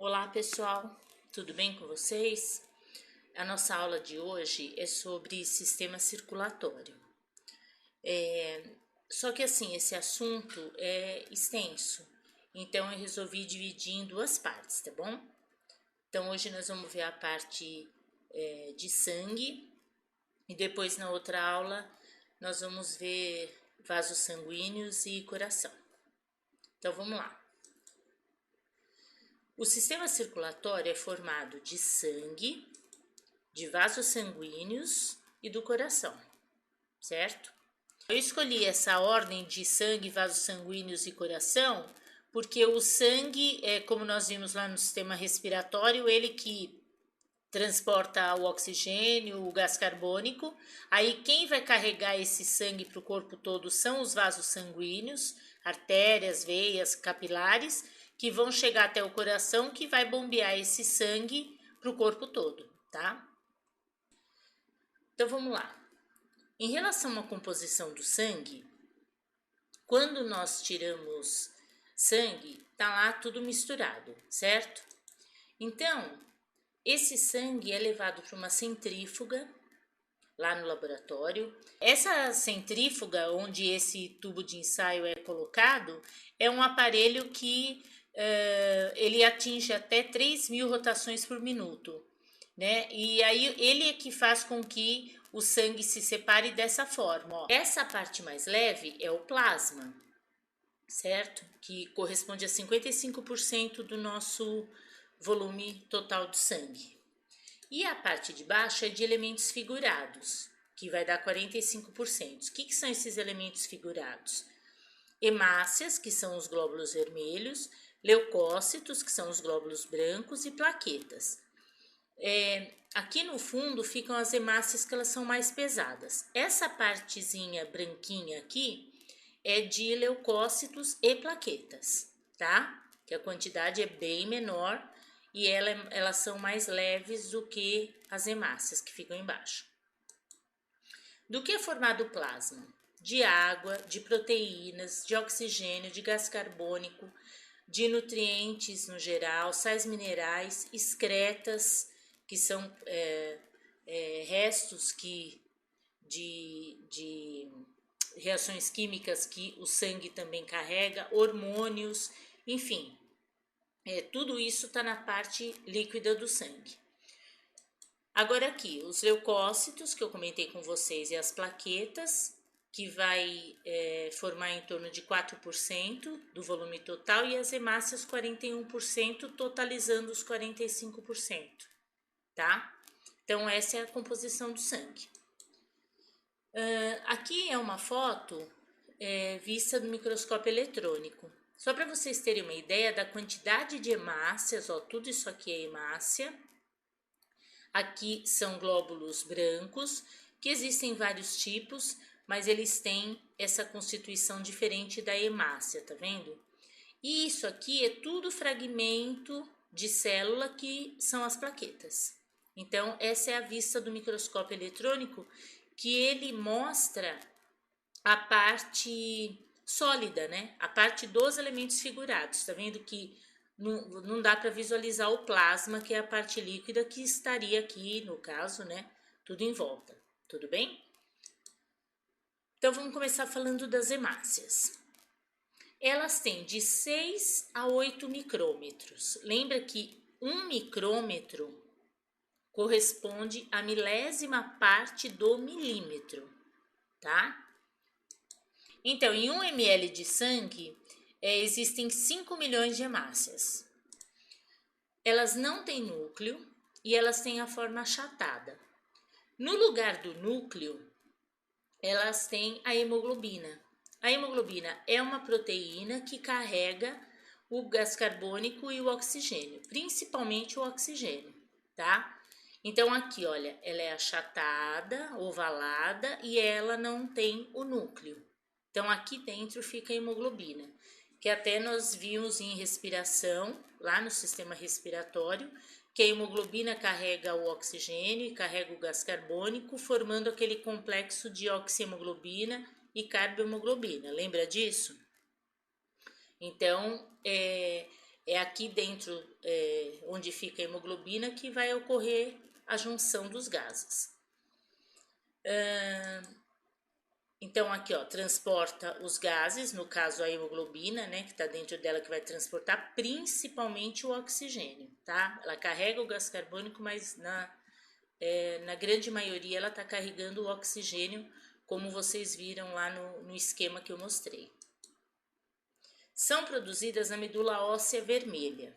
Olá pessoal, tudo bem com vocês? A nossa aula de hoje é sobre sistema circulatório. Só que assim, esse assunto é extenso, então eu resolvi dividir em duas partes, tá bom? Então hoje nós vamos ver a parte de sangue e depois na outra aula nós vamos ver vasos sanguíneos e coração. Então vamos lá. O sistema circulatório é formado de sangue, de vasos sanguíneos e do coração, certo? Eu escolhi essa ordem de sangue, vasos sanguíneos e coração porque o sangue, como nós vimos lá no sistema respiratório, ele que transporta o oxigênio, o gás carbônico. Aí quem vai carregar esse sangue para o corpo todo são os vasos sanguíneos, artérias, veias, capilares, que vão chegar até o coração, que vai bombear esse sangue para o corpo todo, tá? Então vamos lá. Em relação à composição do sangue, quando nós tiramos sangue, tá lá tudo misturado, certo? Então, esse sangue é levado para uma centrífuga lá no laboratório. Essa centrífuga, onde esse tubo de ensaio é colocado, é um aparelho que ele atinge até 3.000 rotações por minuto, né? E aí ele é que faz com que o sangue se separe dessa forma. Ó. Essa parte mais leve é o plasma, certo? Que corresponde a 55% do nosso volume total de sangue. E a parte de baixo é de elementos figurados, que vai dar 45%. O que são esses elementos figurados? Hemácias, que são os glóbulos vermelhos, leucócitos, que são os glóbulos brancos, e plaquetas. Aqui no fundo ficam as hemácias, que elas são mais pesadas. Essa partezinha branquinha aqui é de leucócitos e plaquetas, tá? Que a quantidade é bem menor e elas são mais leves do que as hemácias que ficam embaixo. Do que é formado o plasma? De água, de proteínas, de oxigênio, de gás carbônico, de nutrientes no geral, sais minerais, excretas, que são restos de reações químicas que o sangue também carrega, hormônios, enfim, tudo isso está na parte líquida do sangue. Agora aqui, os leucócitos, que eu comentei com vocês, e as plaquetas, que vai formar em torno de 4% do volume total, e as hemácias 41%, totalizando os 45%, tá? Então, essa é a composição do sangue. Aqui é uma foto vista no microscópio eletrônico. Só para vocês terem uma ideia da quantidade de hemácias, ó, tudo isso aqui é hemácia. Aqui são glóbulos brancos, que existem vários tipos, mas eles têm essa constituição diferente da hemácia, tá vendo? E isso aqui é tudo fragmento de célula, que são as plaquetas. Então, essa é a vista do microscópio eletrônico, que ele mostra a parte sólida, né? A parte dos elementos figurados. Tá vendo que não dá para visualizar o plasma, que é a parte líquida, que estaria aqui, no caso, né? Tudo em volta. Tudo bem? Então, vamos começar falando das hemácias. Elas têm de 6 a 8 micrômetros. Lembra que 1 micrômetro corresponde à milésima parte do milímetro, tá? Então, em 1 ml de sangue, existem 5 milhões de hemácias. Elas não têm núcleo e elas têm a forma achatada. No lugar do núcleo, elas têm a hemoglobina. A hemoglobina é uma proteína que carrega o gás carbônico e o oxigênio, principalmente o oxigênio, tá? Então, aqui, olha, ela é achatada, ovalada, e ela não tem o núcleo. Então, aqui dentro fica a hemoglobina, que até nós vimos em respiração, lá no sistema respiratório, que a hemoglobina carrega o oxigênio e carrega o gás carbônico, formando aquele complexo de oxihemoglobina e carbohemoglobina. Lembra disso? Então, é aqui dentro, onde fica a hemoglobina, que vai ocorrer a junção dos gases. Então, aqui, ó, transporta os gases, no caso a hemoglobina, né, que está dentro dela, que vai transportar principalmente o oxigênio, tá? Ela carrega o gás carbônico, mas na grande maioria ela está carregando o oxigênio, como vocês viram lá no esquema que eu mostrei. São produzidas na medula óssea vermelha.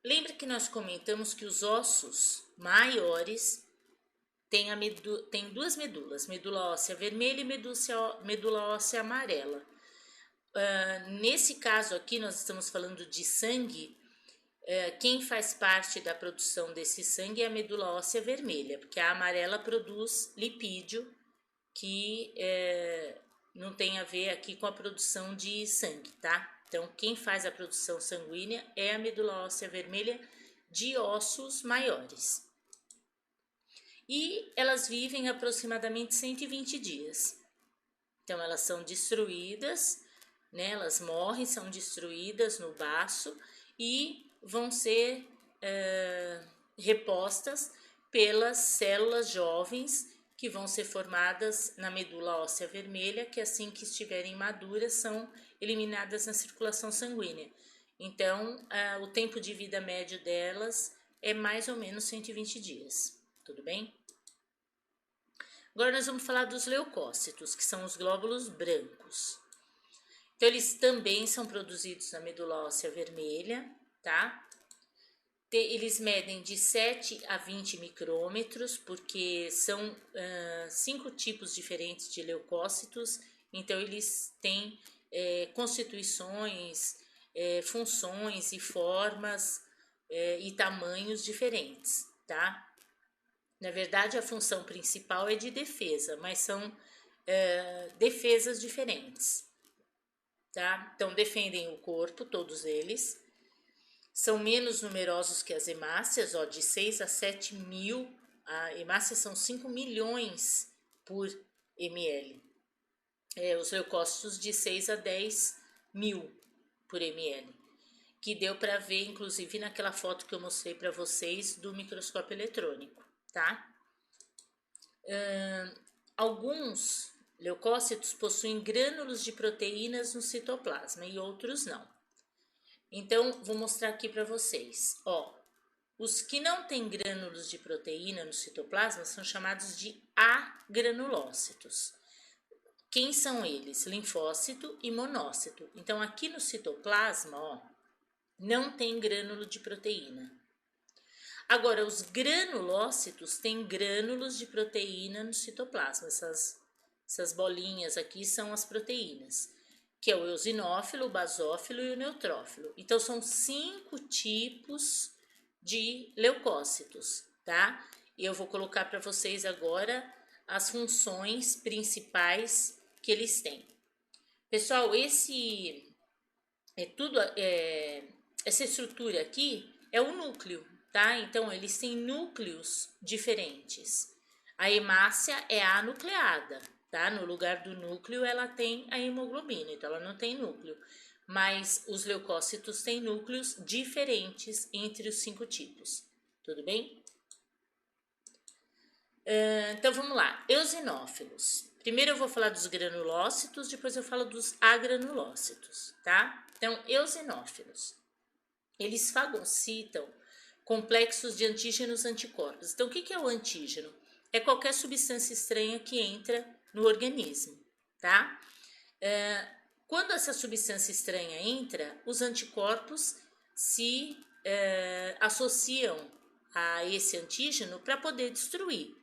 Lembra que nós comentamos que os ossos maiores tem duas medulas, medula óssea vermelha e medula óssea amarela. Nesse caso aqui, nós estamos falando de sangue. Quem faz parte da produção desse sangue é a medula óssea vermelha, porque a amarela produz lipídio, que não tem a ver aqui com a produção de sangue, tá? Então, quem faz a produção sanguínea é a medula óssea vermelha de ossos maiores. E elas vivem aproximadamente 120 dias. Então, elas são destruídas, né? Elas morrem, são destruídas no baço e vão ser repostas pelas células jovens que vão ser formadas na medula óssea vermelha, que assim que estiverem maduras são eliminadas na circulação sanguínea. Então, o tempo de vida médio delas é mais ou menos 120 dias, tudo bem? Agora nós vamos falar dos leucócitos, que são os glóbulos brancos. Então, eles também são produzidos na medula óssea vermelha, tá? Eles medem de 7 a 20 micrômetros, porque são 5 tipos diferentes de leucócitos, então eles têm constituições, funções e formas e tamanhos diferentes, tá? Na verdade, a função principal é de defesa, mas são defesas diferentes, tá? Então, defendem o corpo, todos eles. São menos numerosos que as hemácias, ó, de 6 a 7 mil. A hemácia são 5 milhões por ml. Os leucócitos de 6 a 10 mil por ml. Que deu para ver, inclusive, naquela foto que eu mostrei para vocês do microscópio eletrônico, tá? Alguns leucócitos possuem grânulos de proteínas no citoplasma e outros não. Então, vou mostrar aqui para vocês. Ó, os que não têm grânulos de proteína no citoplasma são chamados de agranulócitos. Quem são eles? Linfócito e monócito. Então, aqui no citoplasma, ó, não tem grânulo de proteína. Agora, os granulócitos têm grânulos de proteína no citoplasma. Essas bolinhas aqui são as proteínas, que é o eosinófilo, o basófilo e o neutrófilo. Então, são 5 tipos de leucócitos, tá? E eu vou colocar para vocês agora as funções principais que eles têm. Pessoal, essa estrutura aqui é o núcleo, tá? Então, eles têm núcleos diferentes. A hemácia é anucleada, tá? No lugar do núcleo, ela tem a hemoglobina, então ela não tem núcleo. Mas os leucócitos têm núcleos diferentes entre os 5 tipos, tudo bem? Então, vamos lá. Eosinófilos. Primeiro eu vou falar dos granulócitos, depois eu falo dos agranulócitos, tá? Então, eosinófilos. Eles fagocitam complexos de antígenos anticorpos. Então, o que é o antígeno? É qualquer substância estranha que entra no organismo, tá? Quando essa substância estranha entra, os anticorpos se associam a esse antígeno para poder destruir.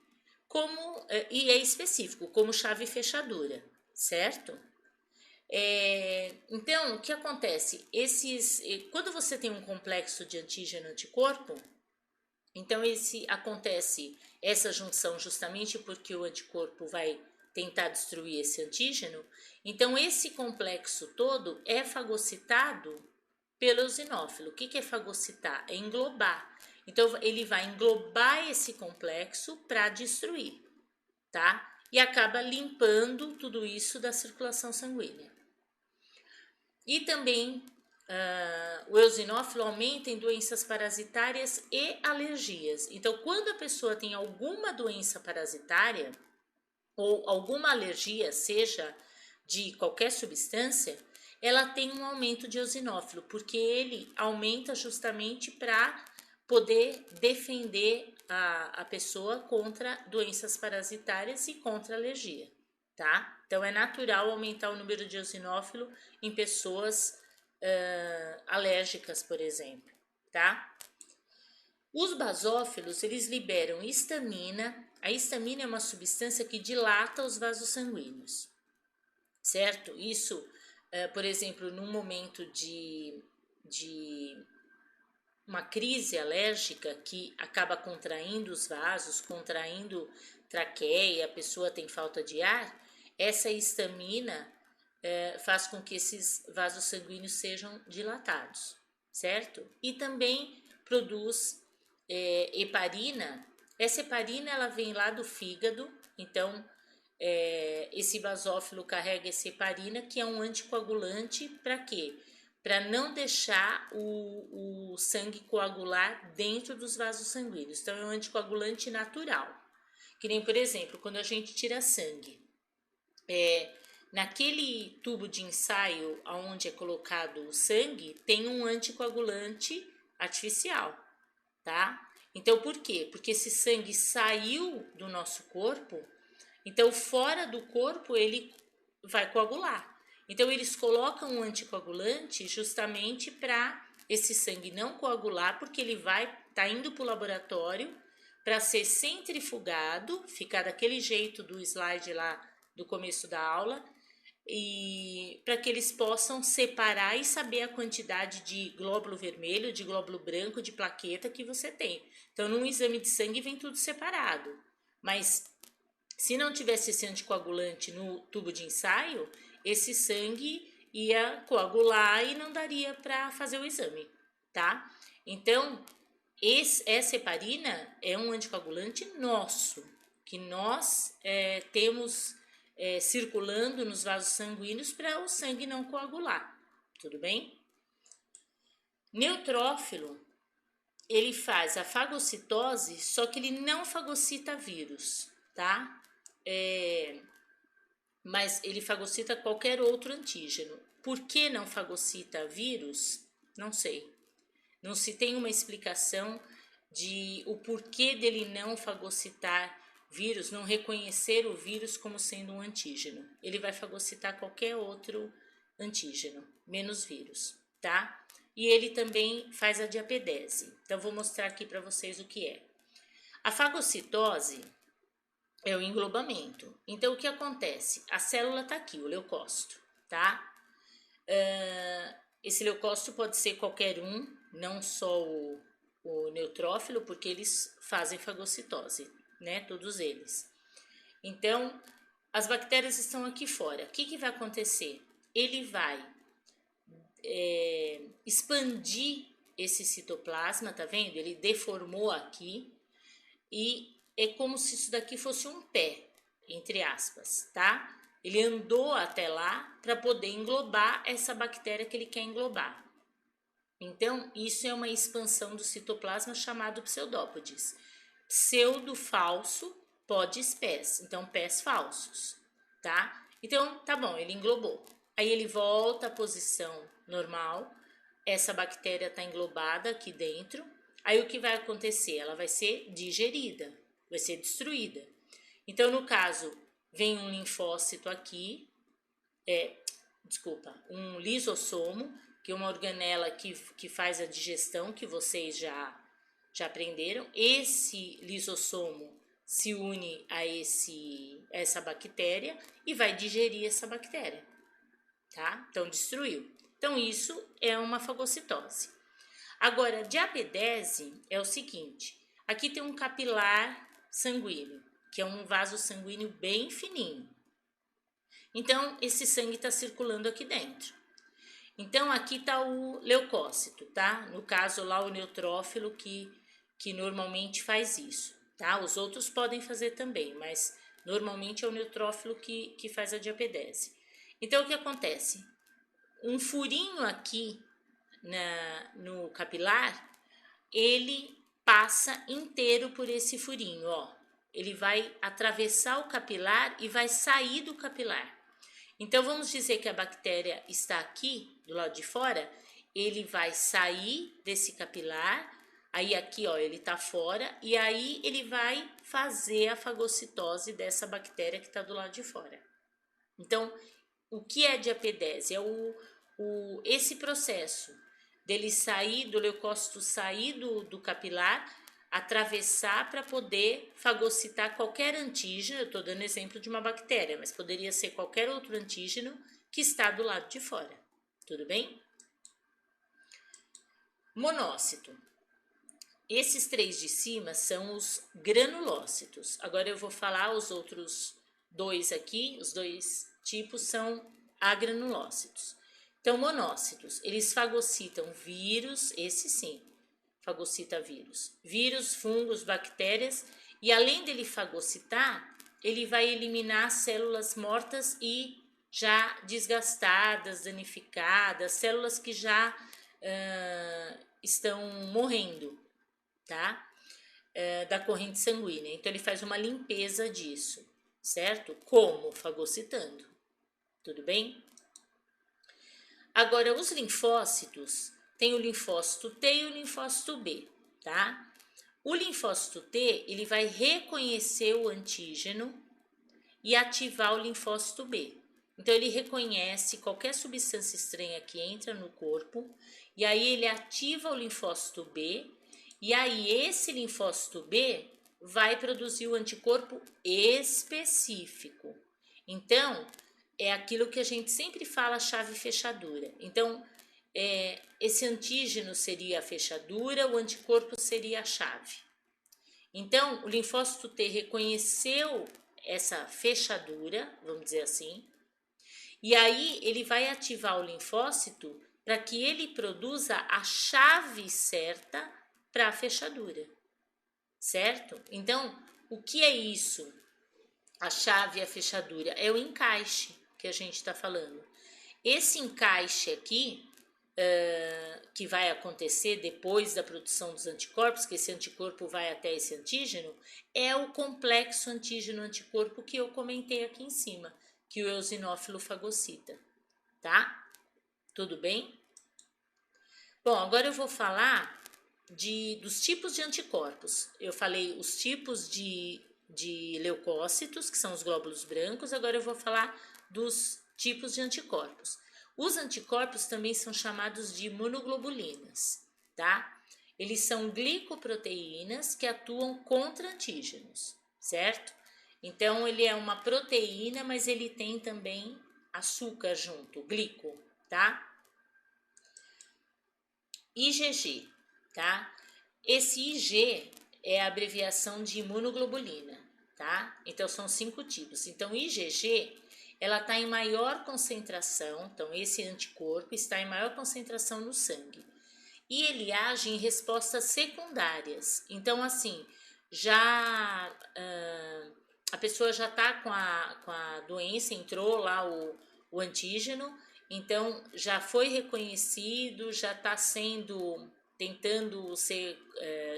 E é específico, como chave fechadura, certo? Então, o que acontece? Quando você tem um complexo de antígeno-anticorpo, então acontece essa junção justamente porque o anticorpo vai tentar destruir esse antígeno. Então, esse complexo todo é fagocitado pelo eosinófilo. O que é fagocitar? É englobar. Então, ele vai englobar esse complexo para destruir, tá? E acaba limpando tudo isso da circulação sanguínea. E também o eosinófilo aumenta em doenças parasitárias e alergias. Então, quando a pessoa tem alguma doença parasitária ou alguma alergia, seja de qualquer substância, ela tem um aumento de eosinófilo, porque ele aumenta justamente para poder defender a pessoa contra doenças parasitárias e contra alergia, tá? Então, é natural aumentar o número de eosinófilo em pessoas alérgicas, por exemplo, tá? Os basófilos, eles liberam histamina. A histamina é uma substância que dilata os vasos sanguíneos, certo? Isso, por exemplo, num momento de uma crise alérgica que acaba contraindo os vasos, contraindo traqueia, a pessoa tem falta de ar, essa histamina faz com que esses vasos sanguíneos sejam dilatados, certo? E também produz heparina. Essa heparina ela vem lá do fígado, então esse basófilo carrega essa heparina, que é um anticoagulante. Para quê? Para não deixar o sangue coagular dentro dos vasos sanguíneos. Então, é um anticoagulante natural. Que nem, por exemplo, quando a gente tira sangue, naquele tubo de ensaio onde é colocado o sangue, tem um anticoagulante artificial, tá? Então, por quê? Porque esse sangue saiu do nosso corpo, então fora do corpo ele vai coagular. Então, eles colocam um anticoagulante justamente para esse sangue não coagular, porque ele vai tá indo para o laboratório para ser centrifugado, ficar daquele jeito do slide lá do começo da aula, e para que eles possam separar e saber a quantidade de glóbulo vermelho, de glóbulo branco, de plaqueta que você tem. Então, num exame de sangue vem tudo separado. Mas se não tivesse esse anticoagulante no tubo de ensaio, esse sangue ia coagular e não daria para fazer o exame, tá? Então, essa heparina é um anticoagulante nosso, que nós temos circulando nos vasos sanguíneos para o sangue não coagular, tudo bem? Neutrófilo, ele faz a fagocitose, só que ele não fagocita vírus, tá? Mas ele fagocita qualquer outro antígeno. Por que não fagocita vírus? Não sei. Não se tem uma explicação de o porquê dele não fagocitar vírus, não reconhecer o vírus como sendo um antígeno. Ele vai fagocitar qualquer outro antígeno, menos vírus, tá? E ele também faz a diapedese. Então, vou mostrar aqui para vocês o que é. A fagocitose é o englobamento. Então, o que acontece? A célula tá aqui, o leucócito, tá? Esse leucócito pode ser qualquer um, não só o neutrófilo, porque eles fazem fagocitose, né? Todos eles. Então, as bactérias estão aqui fora. O que vai acontecer? Ele vai expandir esse citoplasma, tá vendo? Ele deformou aqui e é como se isso daqui fosse um pé, entre aspas, tá? Ele andou até lá para poder englobar essa bactéria que ele quer englobar. Então, isso é uma expansão do citoplasma chamado pseudópodes. Pseudo falso, podes pés. Então, pés falsos, tá? Então, tá bom, ele englobou. Aí ele volta à posição normal. Essa bactéria está englobada aqui dentro. Aí o que vai acontecer? Ela vai ser digerida, vai ser destruída. Então, no caso, vem um linfócito aqui, um lisossomo, que é uma organela que faz a digestão, que vocês já aprenderam. Esse lisossomo se une a essa bactéria e vai digerir essa bactéria, tá? Então, destruiu. Então, isso é uma fagocitose. Agora, diapedese é o seguinte, aqui tem um capilar sanguíneo, que é um vaso sanguíneo bem fininho. Então, esse sangue está circulando aqui dentro. Então, aqui está o leucócito, tá? No caso lá, o neutrófilo que normalmente faz isso, tá? Os outros podem fazer também, mas normalmente é o neutrófilo que faz a diapedese. Então, o que acontece? Um furinho aqui no capilar, ele passa inteiro por esse furinho, ó. Ele vai atravessar o capilar e vai sair do capilar. Então, vamos dizer que a bactéria está aqui, do lado de fora, ele vai sair desse capilar, aí aqui, ó, ele tá fora, e aí ele vai fazer a fagocitose dessa bactéria que está do lado de fora. Então, o que é diapedese? É esse processo dele sair, do leucócito sair do capilar, atravessar para poder fagocitar qualquer antígeno. Eu estou dando exemplo de uma bactéria, mas poderia ser qualquer outro antígeno que está do lado de fora. Tudo bem? Monócito. Esses 3 de cima são os granulócitos. Agora eu vou falar os outros 2 aqui. Os 2 tipos são agranulócitos. Então, monócitos, eles fagocitam vírus, esse sim, fagocita vírus, fungos, bactérias, e além dele fagocitar, ele vai eliminar células mortas e já desgastadas, danificadas, células que já estão morrendo, tá? Da corrente sanguínea. Então, ele faz uma limpeza disso, certo? Como? Fagocitando. Tudo bem? Agora, os linfócitos, tem o linfócito T e o linfócito B, tá? O linfócito T, ele vai reconhecer o antígeno e ativar o linfócito B. Então, ele reconhece qualquer substância estranha que entra no corpo, e aí ele ativa o linfócito B, e aí esse linfócito B vai produzir o anticorpo específico. Então, é aquilo que a gente sempre fala, chave fechadura. Então, esse antígeno seria a fechadura, o anticorpo seria a chave. Então, o linfócito T reconheceu essa fechadura, vamos dizer assim, e aí ele vai ativar o linfócito para que ele produza a chave certa para a fechadura, certo? Então, o que é isso? A chave e a fechadura é o encaixe que a gente está falando. Esse encaixe aqui, que vai acontecer depois da produção dos anticorpos, que esse anticorpo vai até esse antígeno, é o complexo antígeno-anticorpo que eu comentei aqui em cima, que o eosinófilo fagocita, tá? Tudo bem? Bom, agora eu vou falar dos tipos de anticorpos. Eu falei os tipos de leucócitos, que são os glóbulos brancos, agora eu vou falar dos tipos de anticorpos. Os anticorpos também são chamados de imunoglobulinas, tá? Eles são glicoproteínas que atuam contra antígenos, certo? Então, ele é uma proteína, mas ele tem também açúcar junto, glico, tá? IgG, tá? Esse IG é a abreviação de imunoglobulina, tá? Então, são 5 tipos. Então, IgG, ela está em maior concentração, então esse anticorpo está em maior concentração no sangue. E ele age em respostas secundárias. Então, assim, já a pessoa já está com a doença, entrou lá o antígeno, então já foi reconhecido, já está sendo, tentando ser,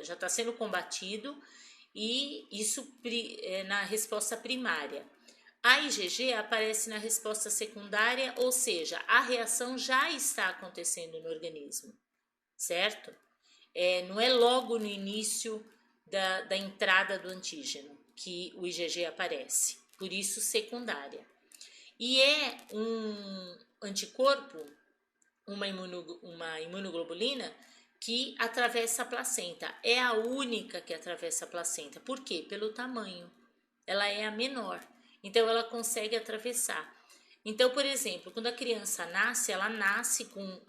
já está sendo combatido, e isso na resposta primária. A IgG aparece na resposta secundária, ou seja, a reação já está acontecendo no organismo, certo? Não é logo no início da entrada do antígeno que o IgG aparece, por isso secundária. E é um anticorpo, uma imunoglobulina que atravessa a placenta. É a única que atravessa a placenta. Por quê? Pelo tamanho. Ela é a menor. Então, ela consegue atravessar. Então, por exemplo, quando a criança nasce, ela nasce com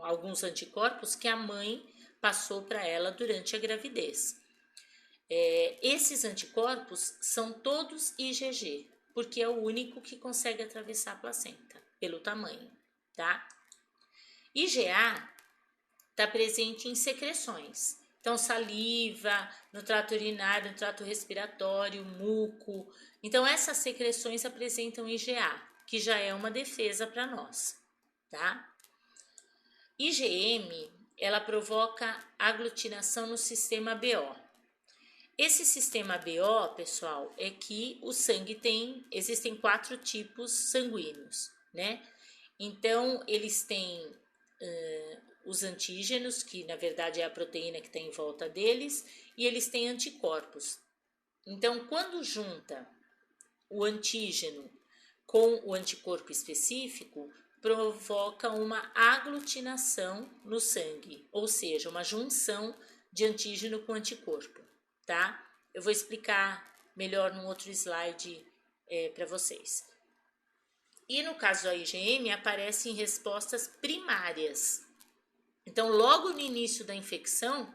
alguns anticorpos que a mãe passou para ela durante a gravidez. Esses anticorpos são todos IgG, porque é o único que consegue atravessar a placenta, pelo tamanho, tá? IgA está presente em secreções. Então, saliva, no trato urinário, no trato respiratório, muco. Então, essas secreções apresentam IgA, que já é uma defesa para nós, tá? IgM, ela provoca aglutinação no sistema BO. Esse sistema BO, pessoal, é que o sangue existem 4 tipos sanguíneos, né? Então, eles têm os antígenos, que na verdade é a proteína que está em volta deles, e eles têm anticorpos. Então, quando junta o antígeno com o anticorpo específico, provoca uma aglutinação no sangue, ou seja, uma junção de antígeno com anticorpo, tá? Eu vou explicar melhor num outro slide para vocês. E no caso da IgM, aparecem respostas primárias. Então, logo no início da infecção,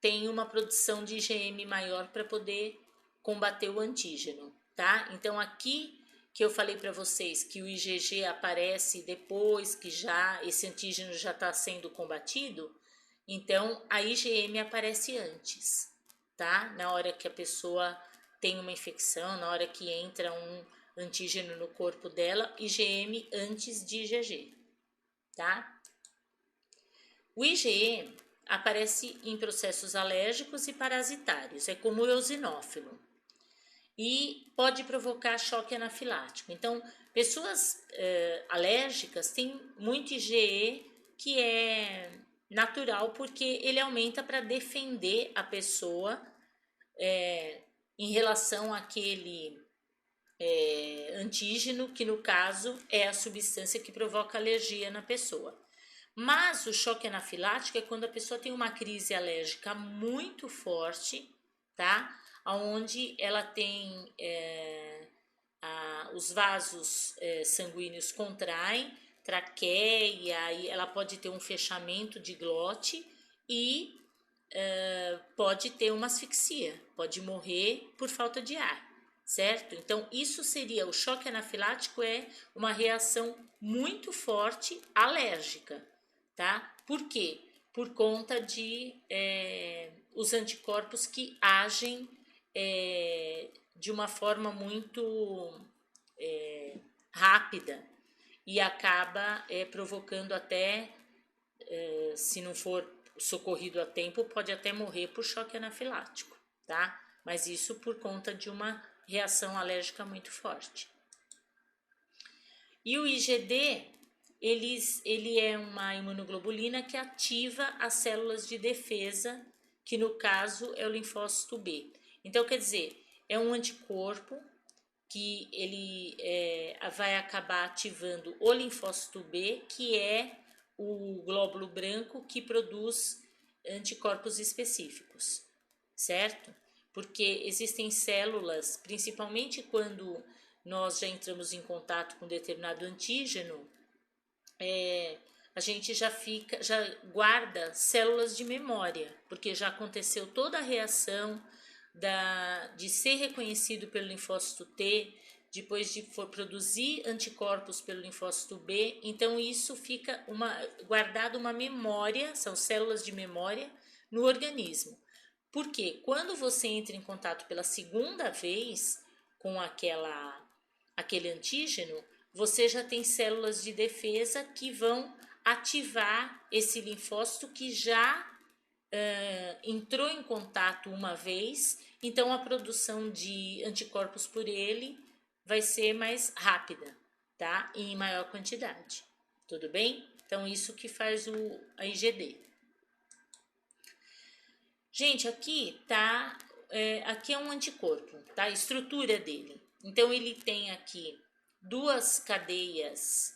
tem uma produção de IgM maior para poder combater o antígeno, tá? Então, aqui que eu falei para vocês que o IgG aparece depois que já esse antígeno já está sendo combatido, então a IgM aparece antes, tá? Na hora que a pessoa tem uma infecção, na hora que entra um antígeno no corpo dela, IgM antes de IgG, tá? O IgE aparece em processos alérgicos e parasitários, é como o eosinófilo, e pode provocar choque anafilático. Então, pessoas alérgicas têm muito IgE, que é natural, porque ele aumenta para defender a pessoa em relação àquele antígeno, que no caso é a substância que provoca alergia na pessoa. Mas o choque anafilático é quando a pessoa tem uma crise alérgica muito forte, tá? Onde ela tem os vasos sanguíneos contraem, traqueia, e ela pode ter um fechamento de glote e pode ter uma asfixia, pode morrer por falta de ar, certo? Então, isso seria, o choque anafilático é uma reação muito forte alérgica, tá? Por quê? Por conta de os anticorpos que agem de uma forma muito rápida e acaba provocando até, se não for socorrido a tempo, pode até morrer por choque anafilático, tá? Mas isso por conta de uma reação alérgica muito forte. E o IgD, ele é uma imunoglobulina que ativa as células de defesa, que no caso é o linfócito B. Então, quer dizer, é um anticorpo que ele vai acabar ativando o linfócito B, que é o glóbulo branco que produz anticorpos específicos, certo? Porque existem células, principalmente quando nós já entramos em contato com determinado antígeno, a gente já guarda células de memória, porque já aconteceu toda a reação de ser reconhecido pelo linfócito T, depois de produzir anticorpos pelo linfócito B, então isso fica guardado uma memória, são células de memória no organismo. Porque quando você entra em contato pela segunda vez com aquele antígeno, você já tem células de defesa que vão ativar esse linfócito que já entrou em contato uma vez, então a produção de anticorpos por ele vai ser mais rápida, tá? E em maior quantidade, tudo bem? Então isso que faz a IgD. Gente, aqui tá, aqui é um anticorpo, tá? A estrutura dele. Então ele tem aqui 2 cadeias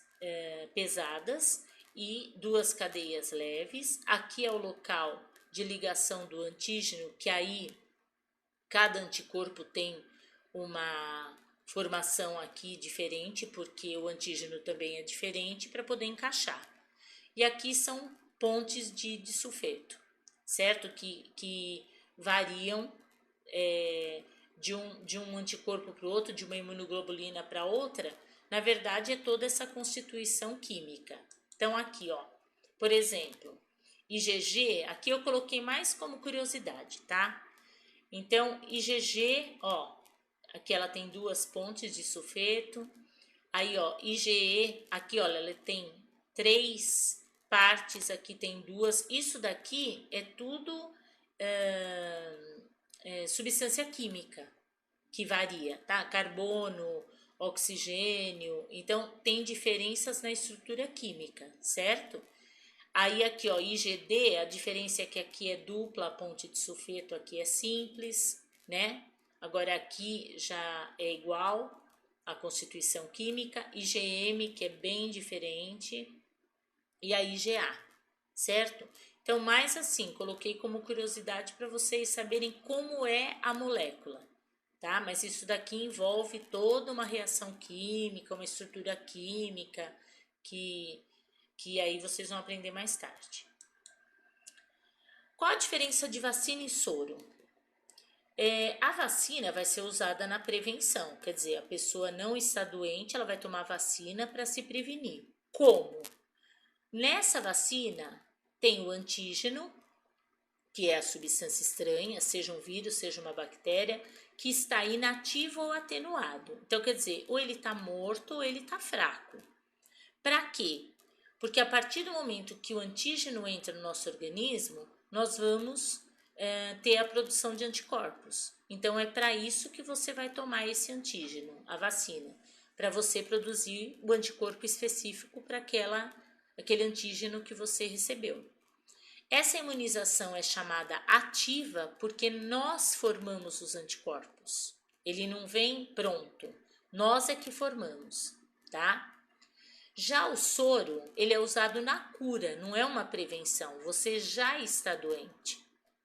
pesadas e 2 cadeias leves. Aqui é o local de ligação do antígeno, que aí cada anticorpo tem uma formação aqui diferente, porque o antígeno também é diferente, para poder encaixar. E aqui são pontes de disulfeto, certo? Que variam de um anticorpo para o outro, de uma imunoglobulina para outra. Na verdade, é toda essa constituição química. Então, aqui, ó, por exemplo, IgG, aqui eu coloquei mais como curiosidade, tá? Então, IgG, ó, aqui ela tem 2 pontes de sulfeto. Aí, ó, IgE, aqui, olha, ela tem 3 partes aqui tem duas. Isso daqui é tudo substância química que varia, tá? Carbono, oxigênio, então tem diferenças na estrutura química, certo? Aí aqui, ó, IgD, a diferença é que aqui é dupla, a ponte de sulfeto aqui é simples, né? Agora aqui já é igual a constituição química, IgM, que é bem diferente, e a IgA, certo? Então, mais assim, coloquei como curiosidade para vocês saberem como é a molécula, tá? Mas isso daqui envolve toda uma reação química, uma estrutura química, que aí vocês vão aprender mais tarde. Qual a diferença de vacina e soro? A vacina vai ser usada na prevenção, quer dizer, a pessoa não está doente, ela vai tomar vacina para se prevenir. Como? Nessa vacina tem o antígeno, que é a substância estranha, seja um vírus, seja uma bactéria, que está inativo ou atenuado. Então, quer dizer, ou ele está morto ou ele está fraco. Para quê? Porque a partir do momento que o antígeno entra no nosso organismo, nós vamos ter a produção de anticorpos. Então, é para isso que você vai tomar esse antígeno, a vacina, para você produzir o anticorpo específico para aquele antígeno que você recebeu. Essa imunização é chamada ativa porque nós formamos os anticorpos. Ele não vem pronto, nós é que formamos, tá? Já o soro, ele é usado na cura, não é uma prevenção. Você já está doente,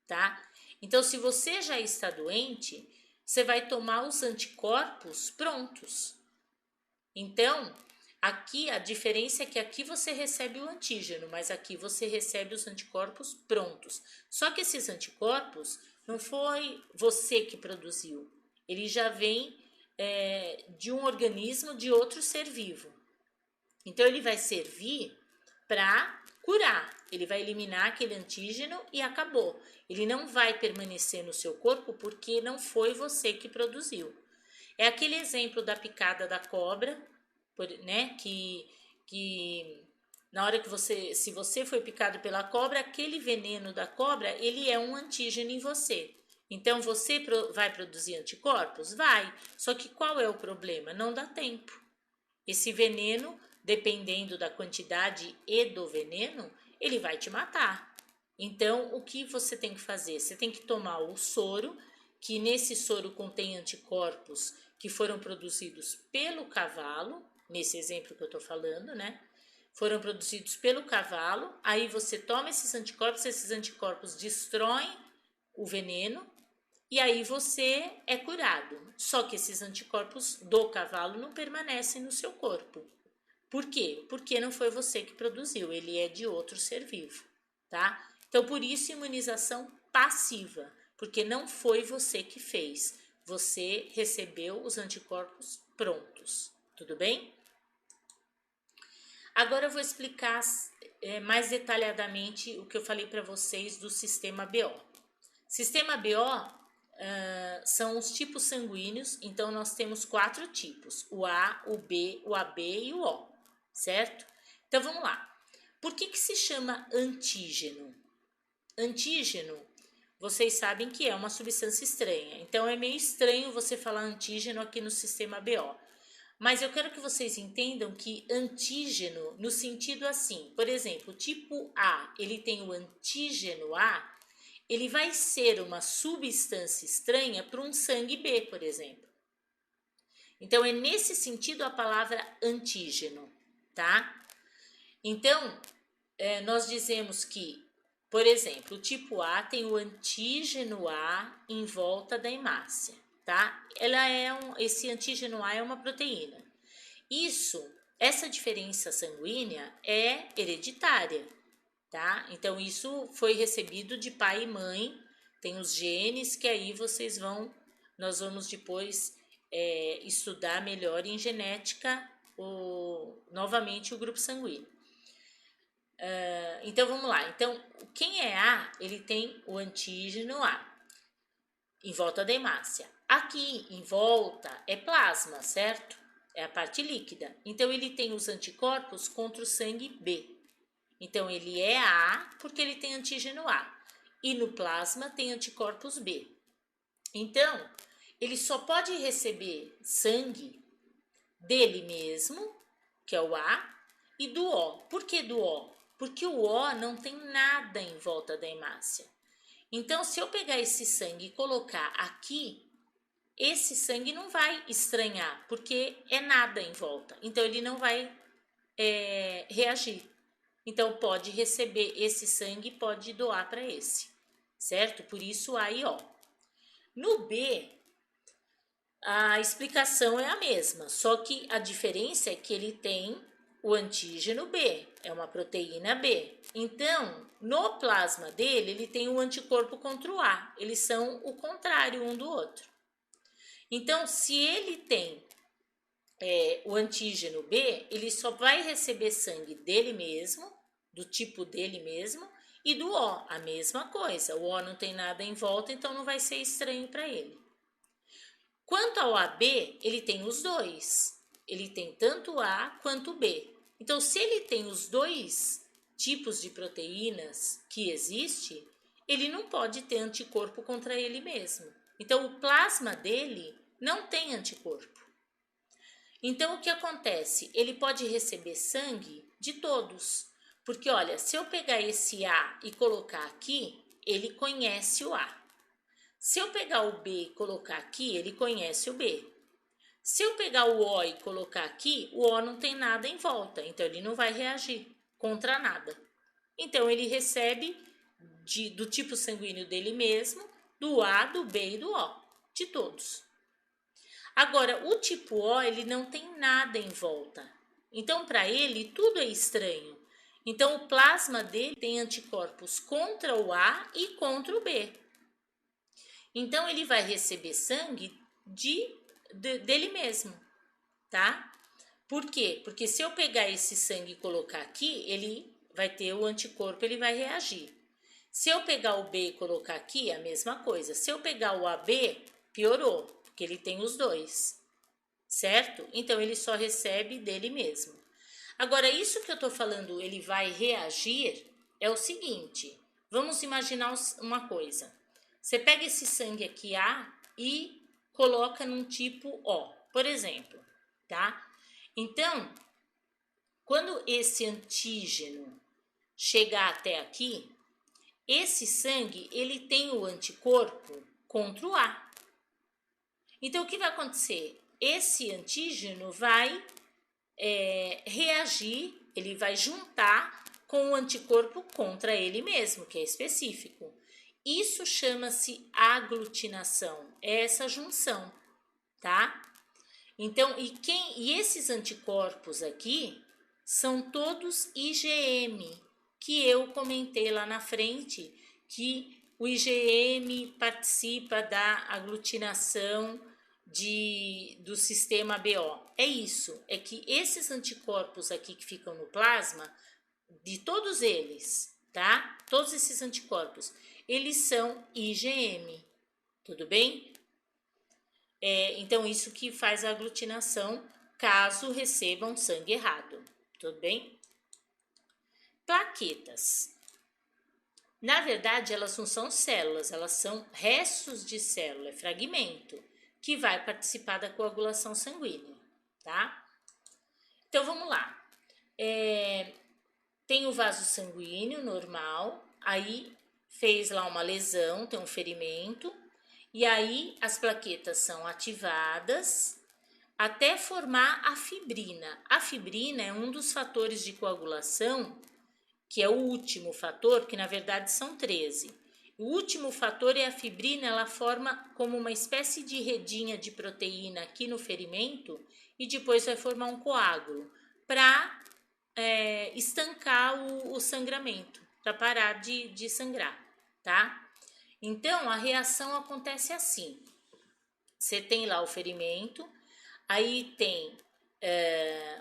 tá? Então, se você já está doente, você vai tomar os anticorpos prontos. Então, aqui a diferença é que aqui você recebe o antígeno, mas aqui você recebe os anticorpos prontos. Só que esses anticorpos não foi você que produziu. Ele já vem de um organismo de outro ser vivo. Então, ele vai servir para curar. Ele vai eliminar aquele antígeno e acabou. Ele não vai permanecer no seu corpo porque não foi você que produziu. É aquele exemplo da picada da cobra, né? Que na hora que se você foi picado pela cobra, aquele veneno da cobra, ele é um antígeno em você. Então, você vai produzir anticorpos? Vai. Só que qual é o problema? Não dá tempo. Esse veneno, dependendo da quantidade e do veneno, ele vai te matar. Então, o que você tem que fazer? Você tem que tomar o soro, que nesse soro contém anticorpos que foram produzidos pelo cavalo, nesse exemplo que eu estou falando, né? Foram produzidos pelo cavalo, aí você toma esses anticorpos destroem o veneno, e aí você é curado. Só que esses anticorpos do cavalo não permanecem no seu corpo. Por quê? Porque não foi você que produziu, ele é de outro ser vivo, tá? Então, por isso, imunização passiva, porque não foi você que fez, você recebeu os anticorpos prontos, tudo bem? Agora eu vou explicar mais detalhadamente o que eu falei para vocês do sistema BO. Sistema BO são os tipos sanguíneos, então nós temos 4 tipos, o A, o B, o AB e o O, certo? Então vamos lá. Por que se chama antígeno? Antígeno, vocês sabem que é uma substância estranha, então é meio estranho você falar antígeno aqui no sistema BO. Mas eu quero que vocês entendam que antígeno, no sentido assim, por exemplo, tipo A, ele tem o antígeno A, ele vai ser uma substância estranha para um sangue B, por exemplo. Então, é nesse sentido a palavra antígeno, tá? Então, nós dizemos que, por exemplo, o tipo A tem o antígeno A em volta da hemácia, tá? Esse antígeno A é uma proteína. Essa diferença sanguínea é hereditária, tá? Então, isso foi recebido de pai e mãe, tem os genes que aí nós vamos depois estudar melhor em genética, novamente o grupo sanguíneo. Então, vamos lá. Então, quem é A, ele tem o antígeno A, em volta da hemácia. Aqui, em volta, é plasma, certo? É a parte líquida. Então, ele tem os anticorpos contra o sangue B. Então, ele é A porque ele tem antígeno A. E no plasma tem anticorpos B. Então, ele só pode receber sangue dele mesmo, que é o A, e do O. Por que do O? Porque o O não tem nada em volta da hemácia. Então, se eu pegar esse sangue e colocar aqui, esse sangue não vai estranhar, porque é nada em volta. Então, ele não vai reagir. Então, pode receber esse sangue, pode doar para esse, certo? Por isso, A e O. No B, a explicação é a mesma, só que a diferença é que ele tem o antígeno B, é uma proteína B. Então, no plasma dele, ele tem o anticorpo contra o A. Eles são o contrário um do outro. Então, se ele tem o antígeno B, ele só vai receber sangue dele mesmo, do tipo dele mesmo, e do O, a mesma coisa. O O não tem nada em volta, então não vai ser estranho para ele. Quanto ao AB, ele tem os dois. Ele tem tanto A quanto B. Então, se ele tem os dois tipos de proteínas que existe, ele não pode ter anticorpo contra ele mesmo. Então, o plasma dele não tem anticorpo. Então, o que acontece? Ele pode receber sangue de todos. Porque, olha, se eu pegar esse A e colocar aqui, ele conhece o A. Se eu pegar o B e colocar aqui, ele conhece o B. Se eu pegar o O e colocar aqui, o O não tem nada em volta, então ele não vai reagir contra nada. Então ele recebe do tipo sanguíneo dele mesmo, do A, do B e do O, de todos. Agora, o tipo O, ele não tem nada em volta. Então, para ele, tudo é estranho. Então, o plasma dele tem anticorpos contra o A e contra o B. Então, ele vai receber sangue dele mesmo, tá? Por quê? Porque se eu pegar esse sangue e colocar aqui, ele vai ter o anticorpo, ele vai reagir. Se eu pegar o B e colocar aqui, a mesma coisa. Se eu pegar o AB, piorou, porque ele tem os dois, certo? Então, ele só recebe dele mesmo. Agora, isso que eu tô falando, ele vai reagir, é o seguinte. Vamos imaginar uma coisa. Você pega esse sangue aqui A e coloca num tipo O, por exemplo, tá? Então, quando esse antígeno chegar até aqui, esse sangue, ele tem o anticorpo contra o A. Então, o que vai acontecer? Esse antígeno vai reagir, ele vai juntar com o anticorpo contra ele mesmo, que é específico. Isso chama-se aglutinação, é essa junção, tá? Então, e esses anticorpos aqui são todos IgM, que eu comentei lá na frente, que o IgM participa da aglutinação do sistema BO. É isso, é que esses anticorpos aqui que ficam no plasma, de todos eles, tá? Todos esses anticorpos, eles são IgM, tudo bem? Então, isso que faz a aglutinação caso recebam sangue errado, tudo bem? Plaquetas. Na verdade, elas não são células, elas são restos de célula, é fragmento, que vai participar da coagulação sanguínea, tá? Então, vamos lá. Tem o vaso sanguíneo normal, aí fez lá uma lesão, tem um ferimento, e aí as plaquetas são ativadas até formar a fibrina. A fibrina é um dos fatores de coagulação, que é o último fator, que na verdade são 13. O último fator é a fibrina, ela forma como uma espécie de redinha de proteína aqui no ferimento e depois vai formar um coágulo para estancar o sangramento, para parar de sangrar, tá? Então, a reação acontece assim. Você tem lá o ferimento, aí tem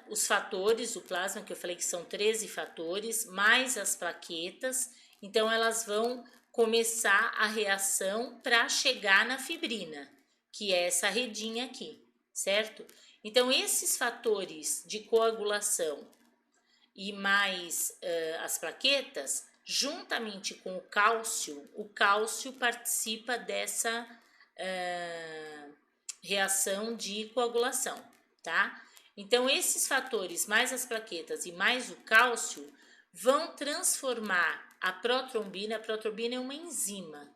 os fatores do plasma, que eu falei que são 13 fatores, mais as plaquetas. Então, elas vão começar a reação para chegar na fibrina, que é essa redinha aqui, certo? Então, esses fatores de coagulação, e mais as plaquetas, juntamente com o cálcio participa dessa reação de coagulação, tá? Então, esses fatores, mais as plaquetas e mais o cálcio, vão transformar a protrombina é uma enzima,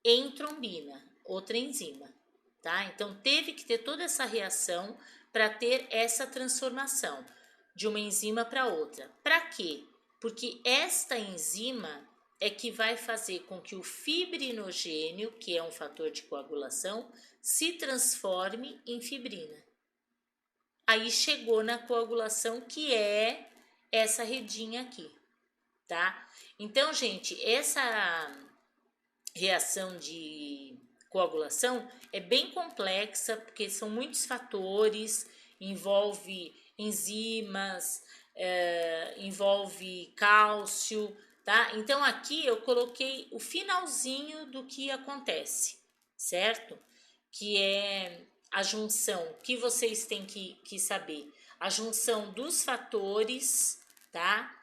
em trombina, outra enzima, tá? Então, teve que ter toda essa reação para ter essa transformação de uma enzima para outra. Para quê? Porque esta enzima é que vai fazer com que o fibrinogênio, que é um fator de coagulação, se transforme em fibrina. Aí chegou na coagulação, que é essa redinha aqui, tá? Então, gente, essa reação de coagulação é bem complexa, porque são muitos fatores, envolve enzimas, envolve cálcio, tá? Então, aqui eu coloquei o finalzinho do que acontece, certo? Que é a junção, que vocês têm que saber, a junção dos fatores, tá?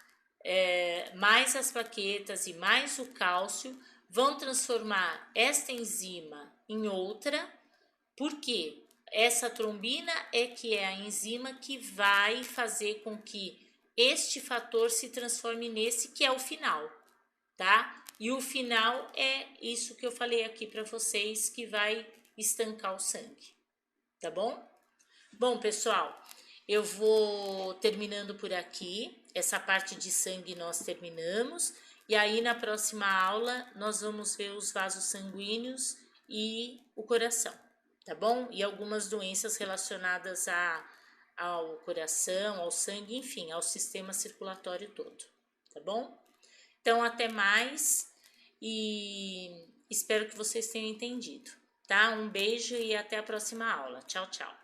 Mais as plaquetas e mais o cálcio vão transformar esta enzima em outra, porque essa trombina é que é a enzima que vai fazer com que este fator se transforme nesse, que é o final, tá? E o final é isso que eu falei aqui para vocês, que vai estancar o sangue, tá bom? Bom, pessoal, eu vou terminando por aqui. Essa parte de sangue nós terminamos. E aí, na próxima aula, nós vamos ver os vasos sanguíneos e o coração, tá bom? E algumas doenças relacionadas ao coração, ao sangue, enfim, ao sistema circulatório todo, tá bom? Então, até mais e espero que vocês tenham entendido, tá? Um beijo e até a próxima aula. Tchau, tchau.